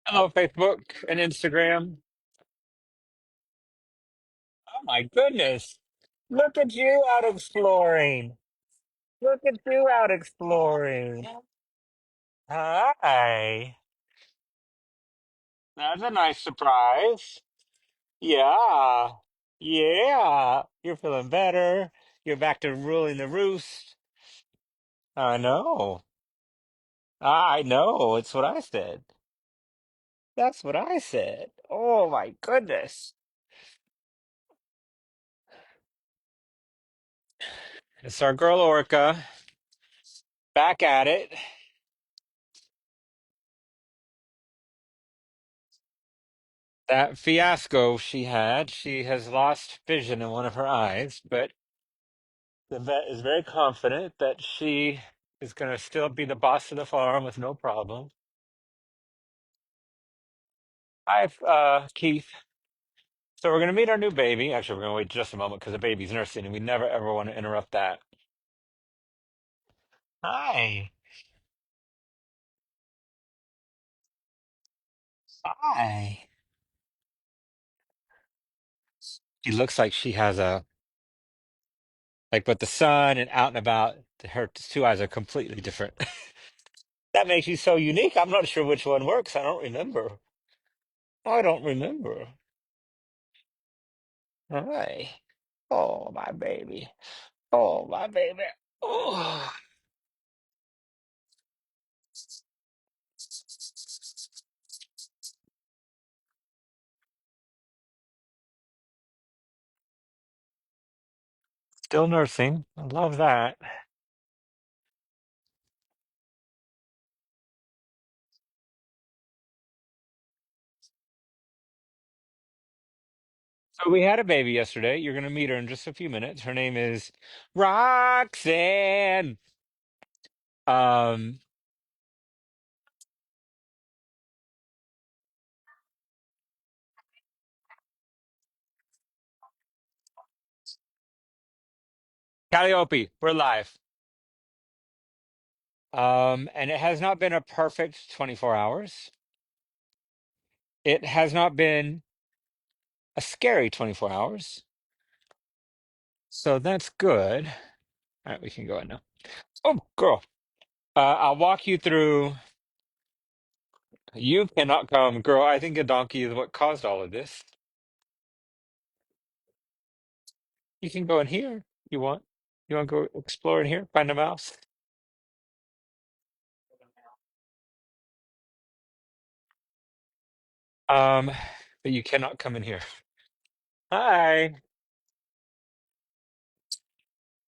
Hello, Facebook and Instagram. Oh my goodness. Look at you out exploring. Look at you out exploring. Hi. That's a nice surprise. Yeah. Yeah. You're feeling better. You're back to ruling the roost. I know. I know. It's what I said. That's what I said. Oh my goodness. It's our girl Orca back at it. That fiasco she has lost vision in one of her eyes, but the vet is very confident that she is going to still be the boss of the farm with no problem. Hi, Keith. So we're going to meet our new baby. Actually, we're going to wait just a moment because the baby's nursing, and we never ever want to interrupt that. Hi. Hi. She looks like she has like with the sun and out and about, her two eyes are completely different. That makes you so unique. I'm not sure which one works. I don't remember. I don't remember. Hi. Oh, my baby. Oh, my baby. Oh, still nursing. I love that. So we had a baby yesterday. You're going to meet her in just a few minutes. Her name is Roxanne. Um, Calliope, we're live. And it has not been a perfect 24 hours. It has not been a scary 24 hours. So that's good. All right, we can go in now. Oh, girl. I'll walk you through. You cannot come, girl. I think a donkey is what caused all of this. You can go in here. You want? You want to go explore in here? Find a mouse? Um, but you cannot come in here. Hi.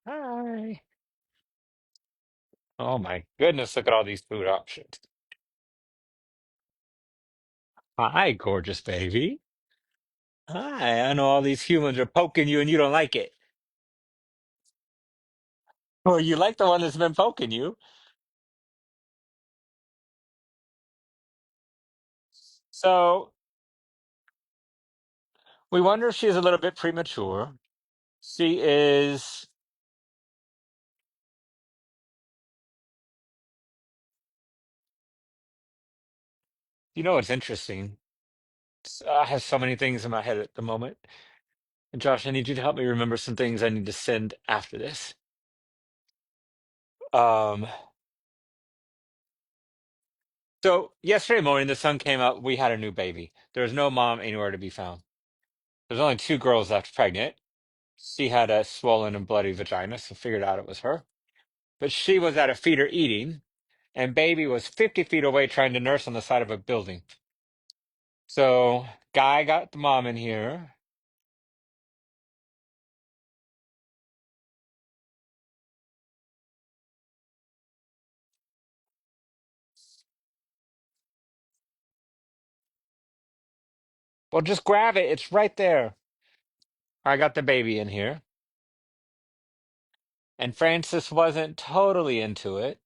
Hi. Oh my goodness, look at all these food options. Hi, gorgeous baby. Hi, I know all these humans are poking you and you don't like it. Well, you like the one that's been poking you. So we wonder if she's a little bit premature. She is, you know, it's interesting. I have so many things in my head at the moment. And Josh, I need you to help me remember some things I need to send after this. Um, so yesterday morning, the sun came up. We had a new baby. There was no mom anywhere to be found. There's only two girls left pregnant. She had a swollen and bloody vagina, so figured out it was her. But she was at a feeder eating, and baby was 50 feet away trying to nurse on the side of a building. So guy got the mom in here. Well, just grab it. It's right there. I got the baby in here. And Frances wasn't totally into it,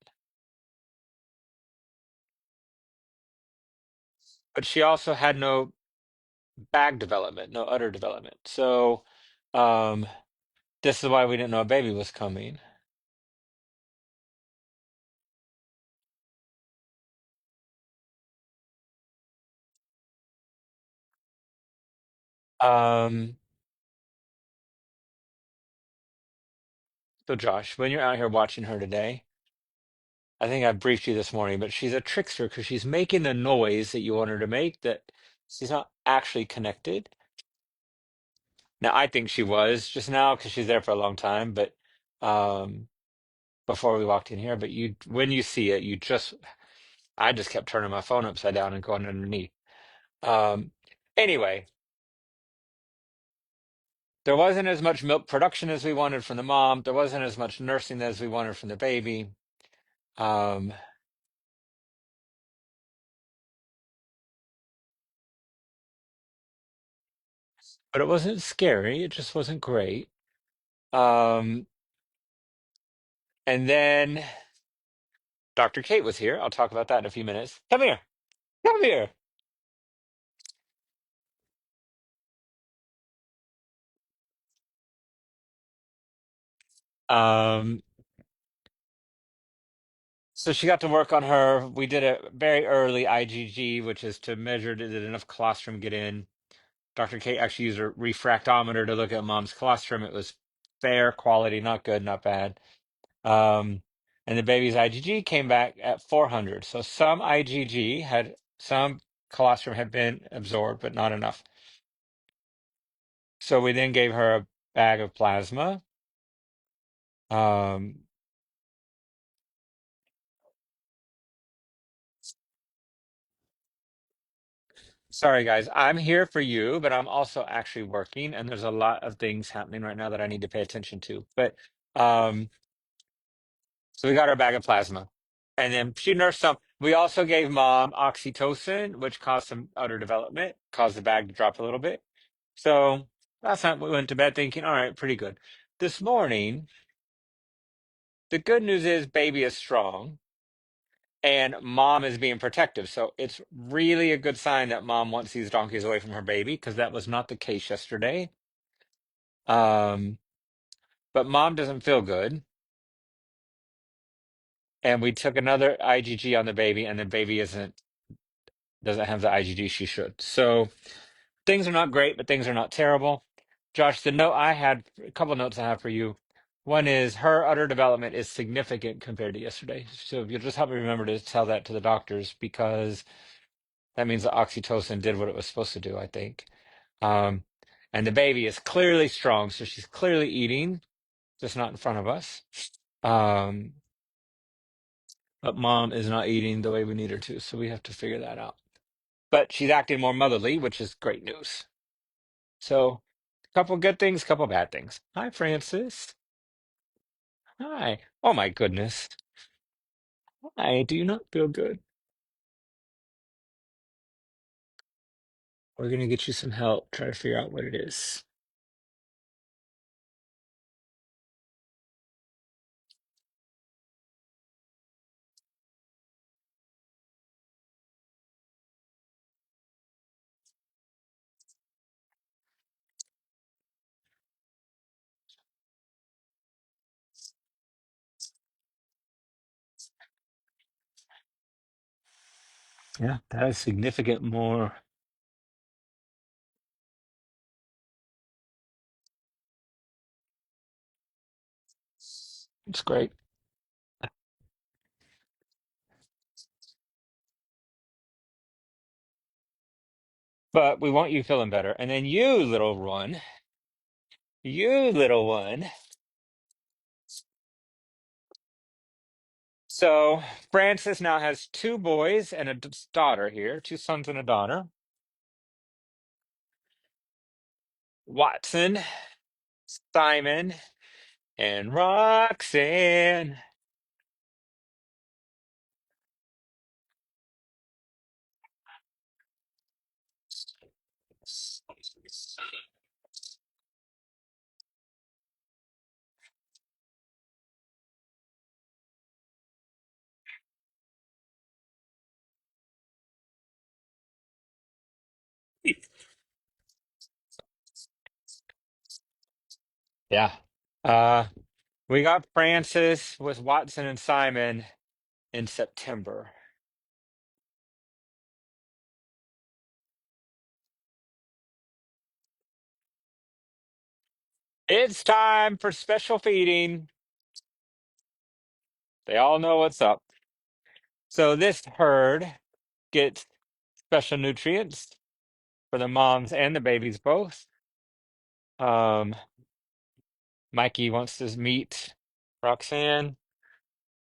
but she also had no bag development, no udder development. So um, this is why we didn't know a baby was coming. Um, so Josh, when you're out here watching her today, I think I briefed you this morning, but she's a trickster because she's making the noise that you want her to make that she's not actually connected. Now, I think she was just now because she's there for a long time, but um, before we walked in here, but you, when you see it, I just kept turning my phone upside down and going underneath. Um, anyway, there wasn't as much milk production as we wanted from the mom. There wasn't as much nursing as we wanted from the baby. Um, but it wasn't scary. It just wasn't great. Um, and then Dr. Kate was here. I'll talk about that in a few minutes. Come here. Come here. Um, so she got to work on her. We did a very early IgG, which is to measure did enough colostrum get in. Dr. Kate actually used a refractometer to look at mom's colostrum. It was fair quality, not good, not bad. Um, and the baby's IgG came back at 400. So some colostrum had been absorbed, but not enough. So we then gave her a bag of plasma. Um, Sorry, guys. I'm here for you, but I'm also actually working, and there's a lot of things happening right now that I need to pay attention to. But um, so we got our bag of plasma, and then she nursed some. We also gave mom oxytocin, which caused some outer development, caused the bag to drop a little bit. So last night we went to bed thinking, all right, pretty good. This morning, the good news is baby is strong and mom is being protective. So it's really a good sign that mom wants these donkeys away from her baby because that was not the case yesterday. Um, but mom doesn't feel good. And we took another IgG on the baby, and the baby doesn't have the IgG she should. So things are not great, but things are not terrible. Josh, the note I had, a couple of notes I have for you. One is her udder development is significant compared to yesterday. So if you'll just help me remember to tell that to the doctors because that means the oxytocin did what it was supposed to do, I think. Um, and the baby is clearly strong, so she's clearly eating, just not in front of us. Um, but mom is not eating the way we need her to, so we have to figure that out. But she's acting more motherly, which is great news. So, couple good things, couple bad things. Hi, Francis. Hi. Oh my goodness. Hi. Do you not feel good? We're gonna get you some help. Try to figure out what it is. Yeah, that is significant more. It's great. But we want you feeling better. And then you little one. So Francis now has two boys and a daughter here, two sons and a daughter. Watson, Simon, and Roxanne. Yeah. Uh, we got Francis with Watson and Simon in September. It's time for special feeding. They all know what's up. So this herd gets special nutrients for the moms and the babies both. Um, Mikey wants to meet Roxanne.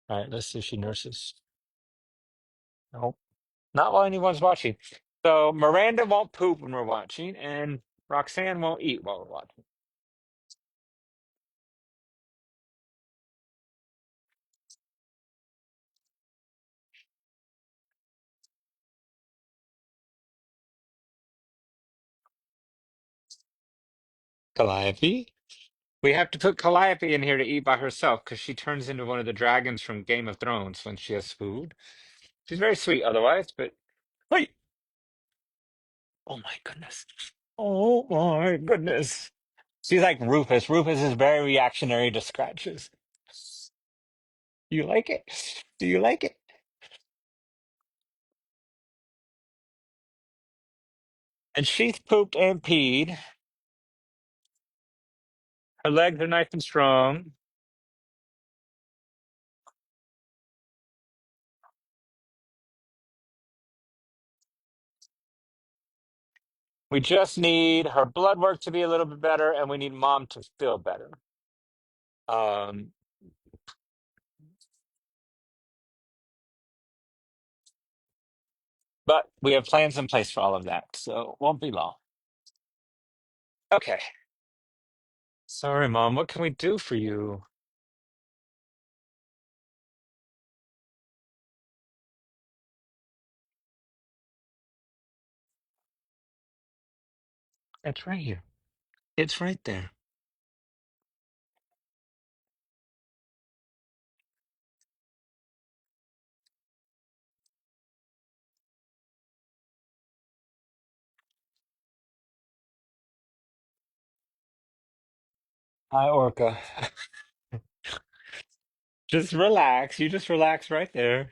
All right, let's see if she nurses. Nope, not while anyone's watching. So Miranda won't poop when we're watching, and Roxanne won't eat while we're watching. Calliope. We have to put Calliope in here to eat by herself because she turns into one of the dragons from Game of Thrones when she has food. She's very sweet otherwise, but wait. Oh my goodness. Oh my goodness. She's like Rufus. Rufus is very reactionary to scratches. You like it? Do you like it? And she's pooped and peed. Her legs are nice and strong. We just need her blood work to be a little bit better, and we need mom to feel better. Um, but we have plans in place for all of that, so it won't be long. Okay. Sorry, mom. What can we do for you? It's right here. It's right there. Hi, Orca. Just relax. You just relax right there.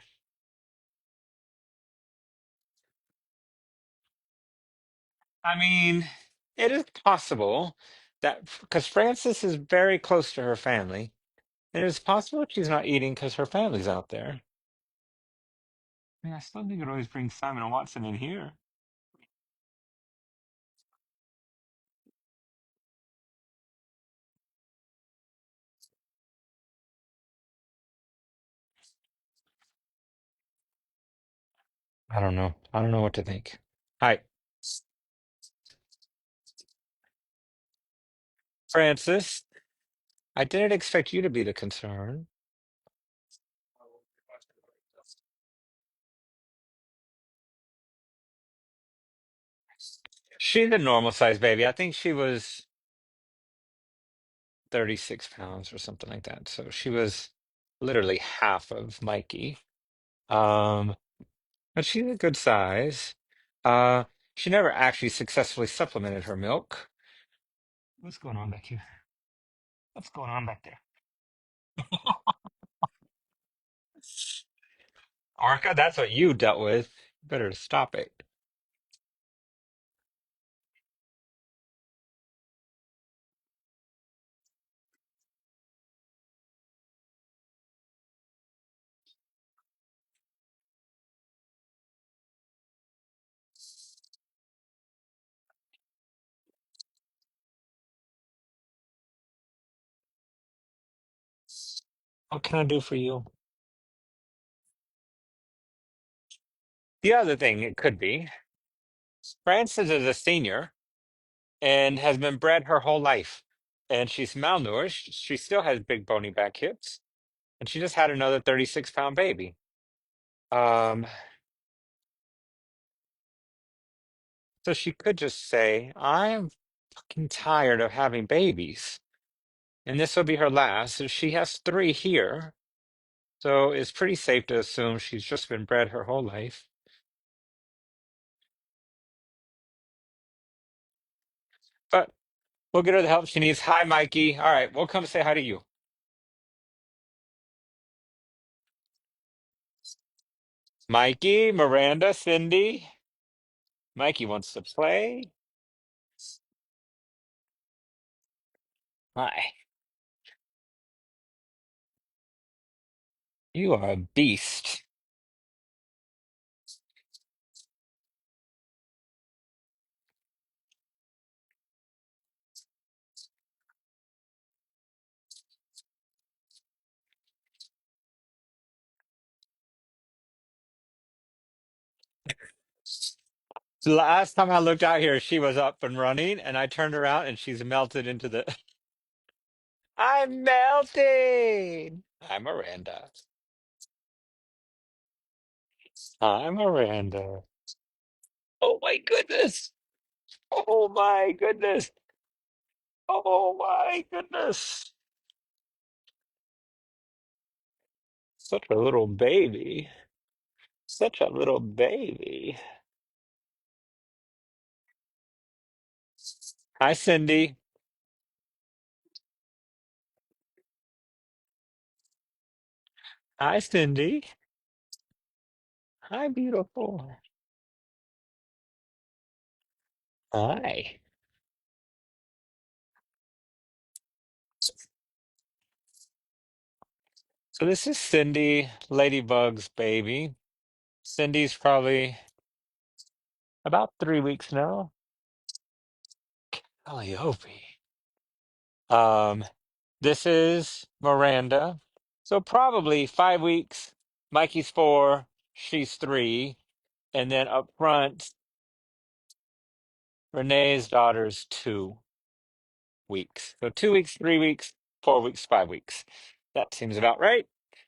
I mean, it is possible that because Frances is very close to her family, and it is possible that she's not eating because her family's out there. I mean, I still think you could always bring Simon and Watson in here. I don't know. I don't know what to think. Hi, Frances. I didn't expect you to be the concern. She's a normal sized baby. I think she was 36 pounds or something like that. So she was literally half of Mikey. Um, but she's a good size. Uh, she never actually successfully supplemented her milk. What's going on back here? What's going on back there? Orca, that's what you dealt with. Better stop it. What can I do for you? The other thing it could be, Frances is a senior and has been bred her whole life. And she's malnourished. She still has big bony back hips. And she just had another 36-pound baby. Um, so she could just say, I'm fucking tired of having babies. And this will be her last. So she has three here. So it's pretty safe to assume she's just been bred her whole life. But we'll get her the help she needs. Hi, Mikey. All right, we'll come say hi to you. Mikey, Miranda, Cindy. Mikey wants to play. Hi. You are a beast. The last time I looked out here, she was up and running, and I turned around and she's melted into the. I'm melting. Hi, Miranda. Hi, Miranda. Oh my goodness. Oh my goodness. Oh my goodness. Such a little baby. Such a little baby. Hi, Cindy. Hi, Cindy. Hi, beautiful. Hi. So this is Cindy, Ladybug's baby. Cindy's probably about 3 weeks now. Calliope. Um, this is Miranda. So probably 5 weeks. Mikey's 4, she's 3, and then up front, Renee's daughter's 2 weeks. So 2 weeks, 3 weeks, 4 weeks, 5 weeks. That seems about right.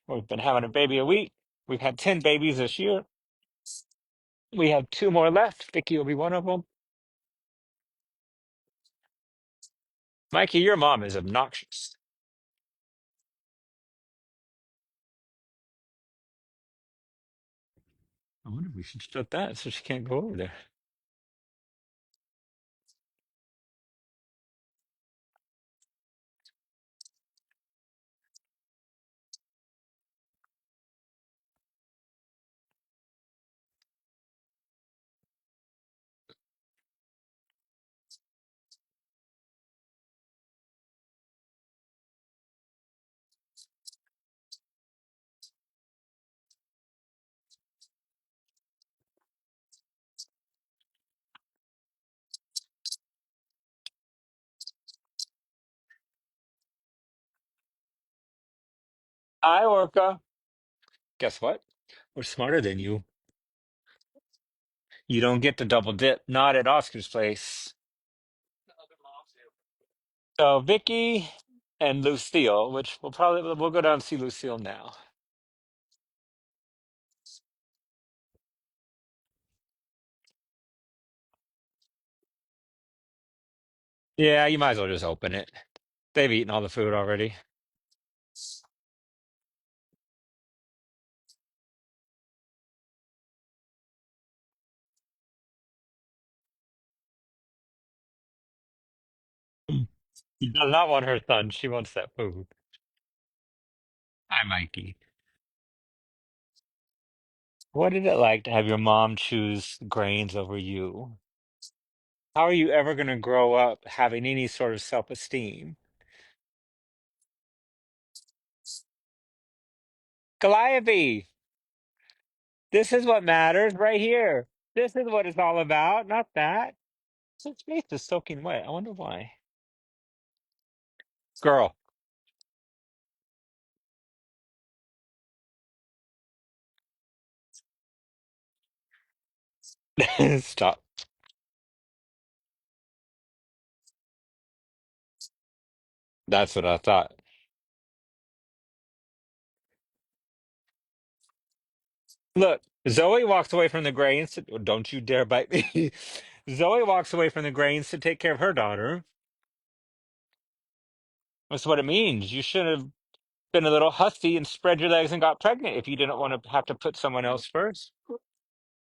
We've been having a baby a week. We've had 10 babies this year. We have two more left. Vicky will be one of them. Mikey, your mom is obnoxious. I wonder if we should shut that so she can't go over there. Hi, Orca. Guess what? We're smarter than you. You don't get to double dip, not at Oscar's place. So Vicky and Lucille, which we'll go down and see Lucille now. Yeah, you might as well just open it. They've eaten all the food already. She does not want her son. She wants that food. Hi, Mikey. What is it like to have your mom choose grains over you? How are you ever going to grow up having any sort of self-esteem? Calliope, this is what matters right here. This is what it's all about, not that. His face is soaking wet. I wonder why. Girl, stop. That's what I thought. Look, Zoe walks away from the grains. Don't you dare bite me. Zoe walks away from the grains to take care of her daughter. That's what it means. You should have been a little hussy and spread your legs and got pregnant if you didn't want to have to put someone else first.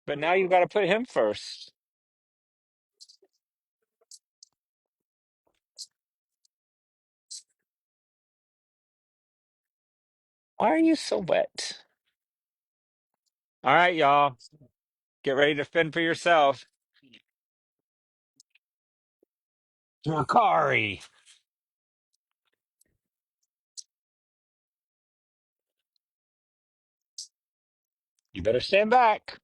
But now you got to put him first. Why are you so wet? All right, y'all, get ready to fend for yourself. Drakari. You better stand back.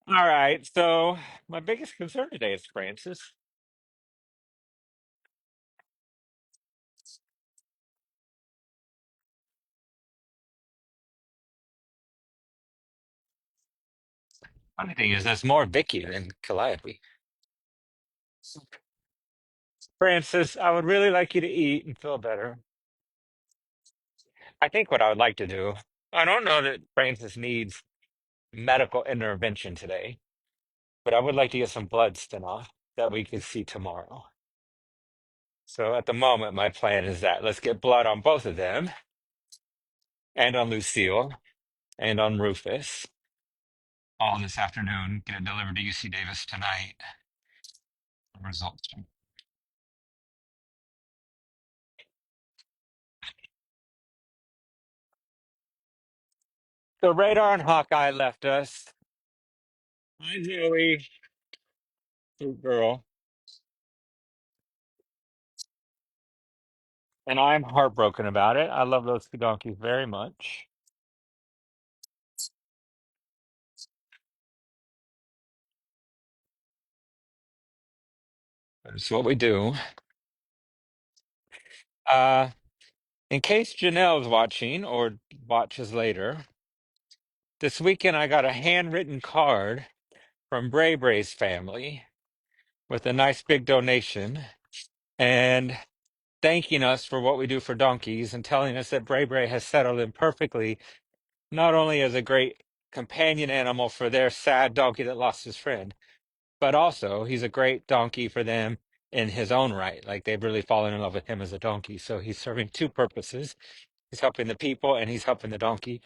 All right. So my biggest concern today is Francis. Funny thing is, that's more Vicky than Calliope. Francis, I would really like you to eat and feel better. I think what I would like to do, I don't know that Francis needs medical intervention today, but I would like to get some blood spin off that we can see tomorrow. So at the moment, my plan is that let's get blood on both of them and on Lucille and on Rufus all this afternoon, get it delivered to UC Davis tonight. Results. So Radar and Hawkeye left us. Hi, Zoe. Good girl. And I'm heartbroken about it. I love those two donkeys very much. That's what we do. Uh, in case Janelle's watching or watches later, this weekend I got a handwritten card from Bray Bray's family with a nice big donation and thanking us for what we do for donkeys and telling us that Bray Bray has settled in perfectly, not only as a great companion animal for their sad donkey that lost his friend, but also he's a great donkey for them in his own right. Like they've really fallen in love with him as a donkey. So he's serving two purposes. He's helping the people and he's helping the donkey.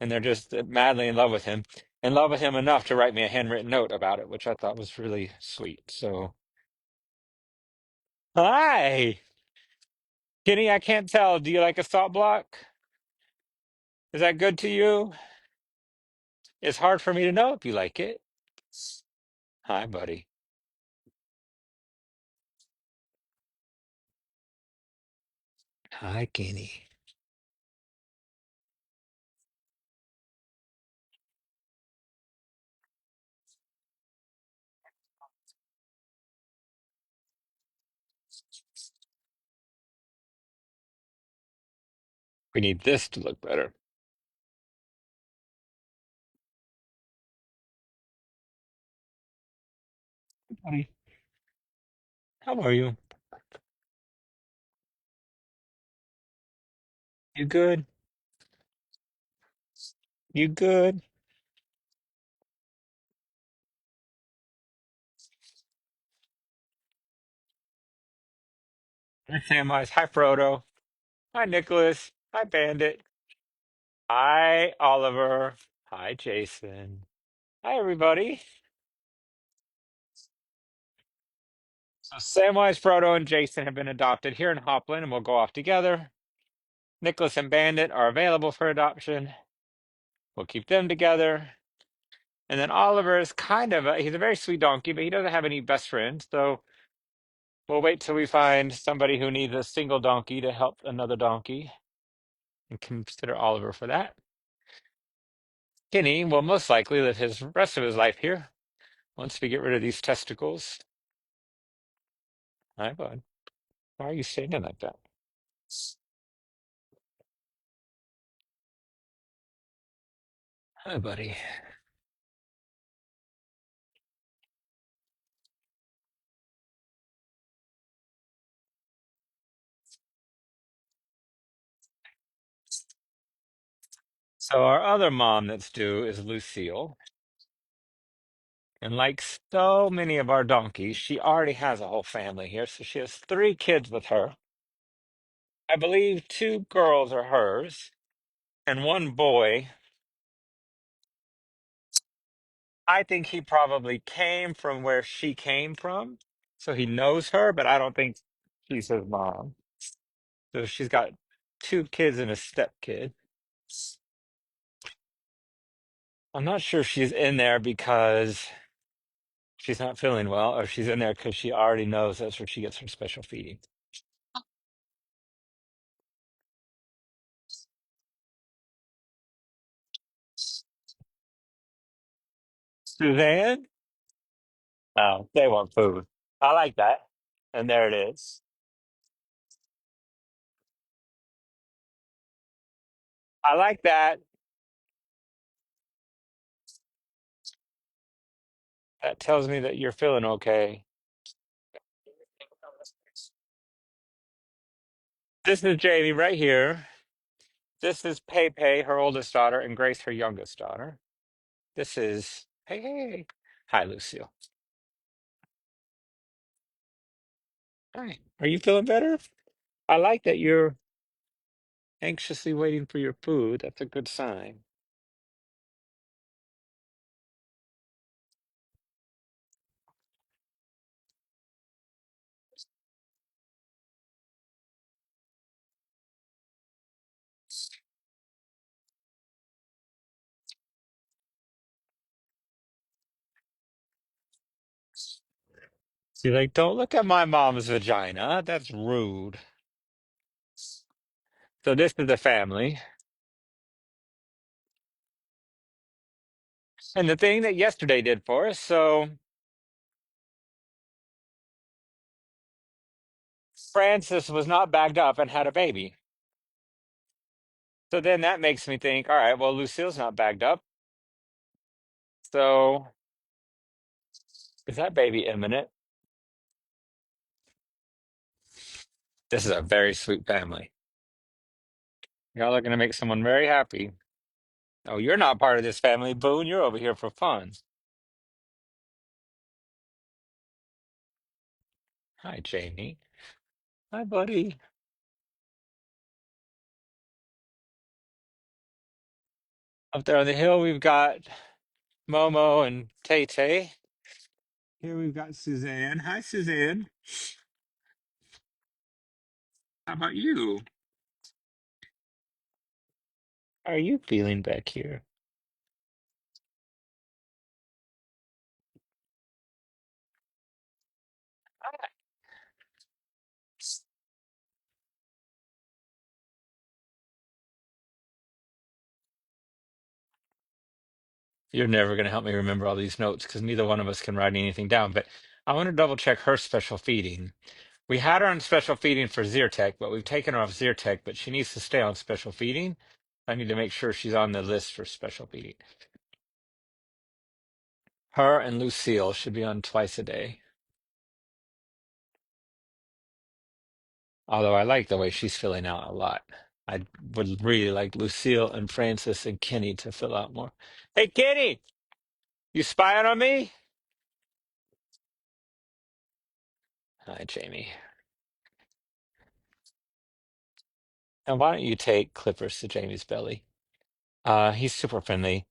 And they're just madly in love with him, in love with him enough to write me a handwritten note about it, which I thought was really sweet. So, hi, Kenny. I can't tell. Do you like a salt block? Is that good to you? It's hard for me to know if you like it. Hi, buddy. Hi, Kenny. We need this to look better. Buddy, how are you? You good? You good? Hi, Samwise. Hi, Frodo. Hi, Nicholas. Hi, Bandit. Hi, Oliver. Hi, Jason. Hi, everybody. So Samwise, Frodo, and Jason have been adopted here in Hopland and will go off together. Nicholas and Bandit are available for adoption. We'll keep them together. And then Oliver is he's a very sweet donkey, but he doesn't have any best friends. So we'll wait till we find somebody who needs a single donkey to help another donkey and consider Oliver for that. Kenny will most likely live his rest of his life here once we get rid of these testicles. Hi, bud. Why are you standing like that? Hi, buddy. So our other mom that's due is Lucille. And like so many of our donkeys, she already has a whole family here. So she has three kids with her. I believe two girls are hers and one boy. I think he probably came from where she came from. So he knows her, but I don't think she's his mom. So she's got two kids and a stepkid. I'm not sure she's in there because She's not feeling well, or she's in there because she already knows that's where she gets her special feeding. Suzanne? Oh, they want food. I like that. And there it is. I like that. That tells me that you're feeling okay. This is Jamie right here. This is Pei Pei, her oldest daughter, and Grace, her youngest daughter. This is hey hey. Hey. Hi, Lucille. Hi. Are you feeling better? I like that you're anxiously waiting for your food. That's a good sign. She's like, don't look at my mom's vagina. That's rude. So this is the family. And the thing that yesterday did for us, so Francis was not bagged up and had a baby. So then that makes me think, all right, well, Lucille's not bagged up. So is that baby imminent? This is a very sweet family. Y'all are going to make someone very happy. Oh, you're not part of this family, Boone. You're over here for fun. Hi, Jamie. Hi, buddy. Up there on the hill, we've got Momo and Tay Tay. Here we've got Suzanne. Hi, Suzanne. How about you? How are you feeling back here? You're never going to help me remember all these notes because neither one of us can write anything down. But I want to double check her special feeding. We had her on special feeding for Zyrtec, but we've taken her off Zyrtec, but she needs to stay on special feeding. I need to make sure she's on the list for special feeding. Her and Lucille should be on twice a day. Although I like the way she's filling out a lot. I would really like Lucille and Francis and Kenny to fill out more. Hey, Kenny, you spying on me? Hi, Jamie. And why don't you take Clippers to Jamie's belly? He's super friendly,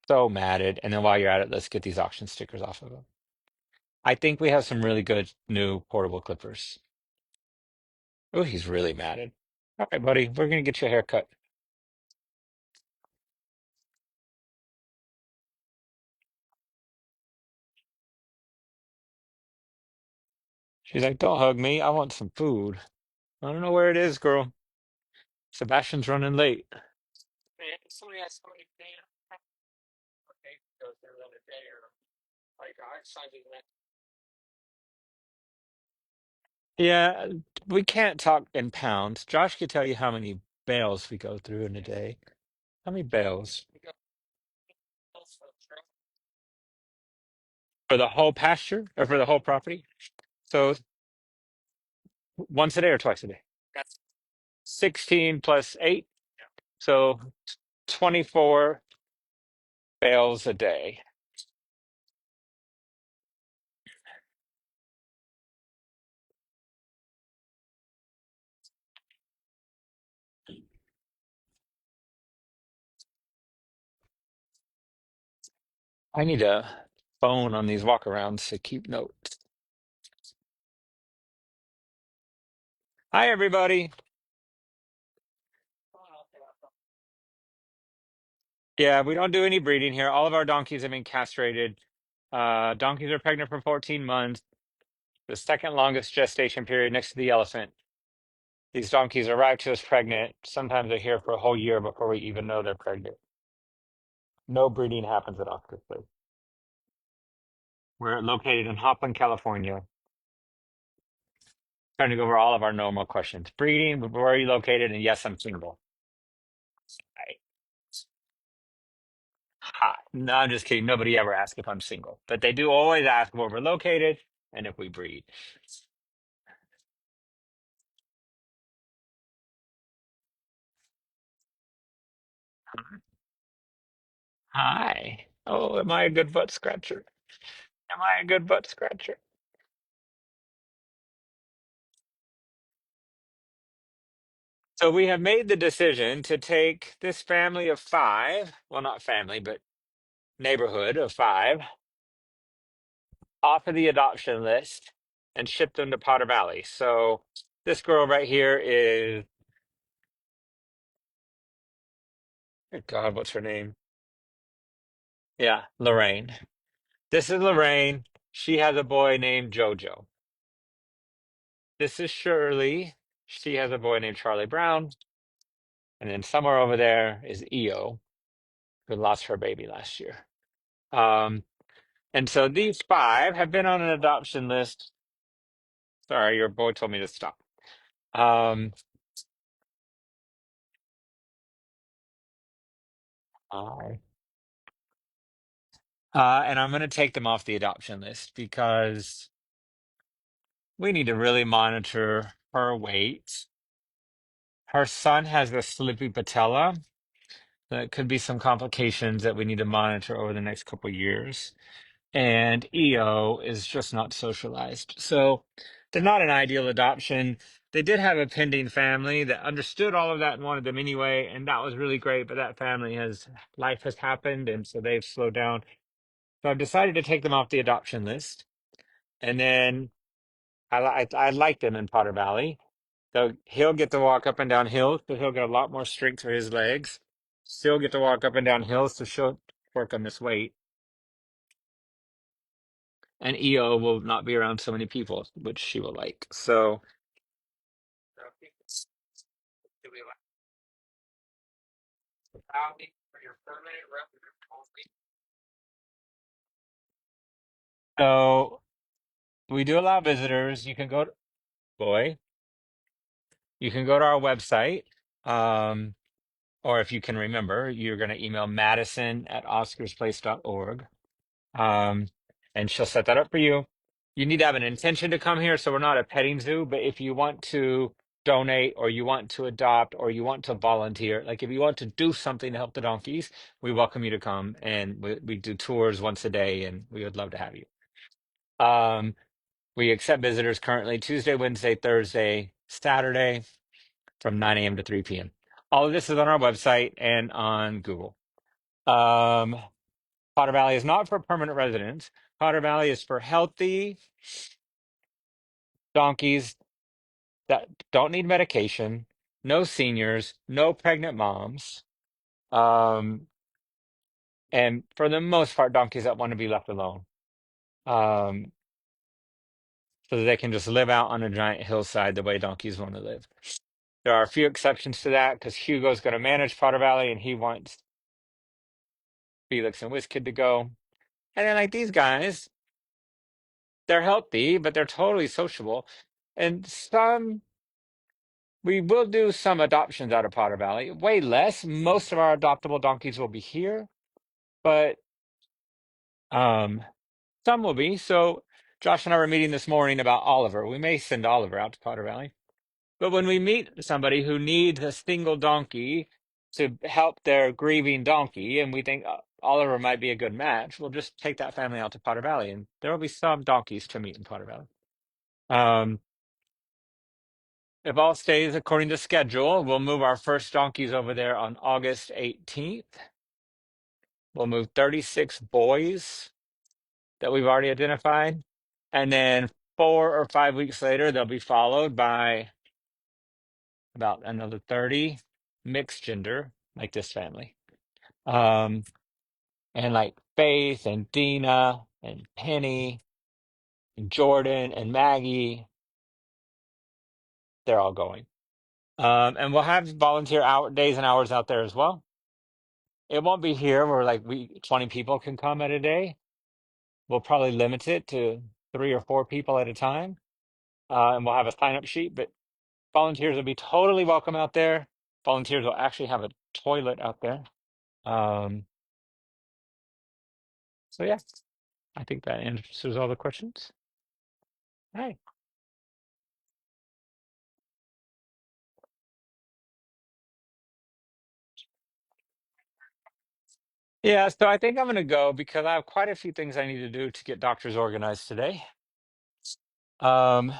so matted. And then while you're at it, let's get these auction stickers off of him. I think we have some really good new portable clippers. Oh, he's really matted. All right, buddy, we're gonna get you a haircut. She's like, don't hug me. I want some food. I don't know where it is, girl. Sebastian's running late. Yeah, we can't talk in pounds. Josh could tell you how many bales we go through in a day. How many bales? For the whole pasture or for the whole property? So once a day or twice a day? 16 plus 8. So 24 bales a day. I need a phone on these walkarounds to keep notes. Hi, everybody. Yeah, we don't do any breeding here. All of our donkeys have been castrated. Donkeys are pregnant for 14 months, the second longest gestation period next to the elephant. These donkeys arrive to us pregnant. Sometimes they're here for a whole year before we even know they're pregnant. No breeding happens at Oscar Place. We're located in Hopland, California. Trying to go over all of our normal questions. Breeding, where are you located? And yes, I'm single. Hi. Hi. No, I'm just kidding. Nobody ever asks if I'm single, but they do always ask where we're located and if we breed. Hi. Oh, am I a good butt scratcher? Am I a good butt scratcher? So we have made the decision to take this family of five, well, not family, but neighborhood of five, off of the adoption list and ship them to Potter Valley. So this girl right here is, God, what's her name? Yeah, Lorraine. This is Lorraine. She has a boy named Jojo. This is Shirley. She has a boy named Charlie Brown. And then somewhere over there is Io, who lost her baby last year. Um, and so these five have been on an adoption list. Sorry, your boy told me to stop. Um, I- and I'm going to take them off the adoption list because we need to really monitor her weight. Her son has a slippy patella. That could be some complications that we need to monitor over the next couple years. And EO is just not socialized. So they're not an ideal adoption. They did have a pending family that understood all of that and wanted them anyway, and that was really great. But that family has life has happened, and so they've slowed down. So I've decided to take them off the adoption list. And then I like them in Potter Valley. So he'll get to walk up and down hills, so he'll get a lot more strength for his legs. Still get to walk up and down hills, so she'll work on this weight. And EO will not be around so many people, which she will like. So, so we do allow visitors. You can go to, boy, you can go to our website. Or if you can remember, you're going to email Madison@oscarsplace.org. Um, and she'll set that up for you. You need to have an intention to come here, so we're not a petting zoo, but if you want to donate or you want to adopt or you want to volunteer, like if you want to do something to help the donkeys, we welcome you to come, and we do tours once a day, and we would love to have you. Um, we accept visitors currently Tuesday, Wednesday, Thursday, Saturday from 9 a.m. to 3 p.m. All of this is on our website and on Google. Um, Potter Valley is not for permanent residents. Potter Valley is for healthy donkeys that don't need medication, no seniors, no pregnant moms, um, and for the most part, donkeys that want to be left alone, um, so that they can just live out on a giant hillside the way donkeys want to live. There are a few exceptions to that because Hugo's going to manage Potter Valley and he wants Felix and Wizkid to go. And then, like these guys, they're healthy, but they're totally sociable. And we will do some adoptions out of Potter Valley, way less. Most of our adoptable donkeys will be here, but um, some will be. So Josh and I were meeting this morning about Oliver. We may send Oliver out to Potter Valley. But when we meet somebody who needs a single donkey to help their grieving donkey, and we think Oliver might be a good match, we'll just take that family out to Potter Valley, and there will be some donkeys to meet in Potter Valley. Um, if all stays according to schedule, we'll move our first donkeys over there on August 18th. We'll move 36 boys that we've already identified. And then 4 or 5 weeks later, they'll be followed by about another 30 mixed gender, like this family. Um, and like Faith and Dina and Penny and Jordan and Maggie. They're all going. And we'll have volunteer hour days and hours out there as well. It won't be here where like we 20 people can come at a day. We'll probably limit it to 3 or 4 people at a time. And we'll have a sign up sheet, but volunteers will be totally welcome out there. Volunteers will actually have a toilet out there. Um, so yeah, I think that answers all the questions. All right. Yeah, so I think I'm gonna go because I have quite a few things I need to do to get doctors organized today. Um,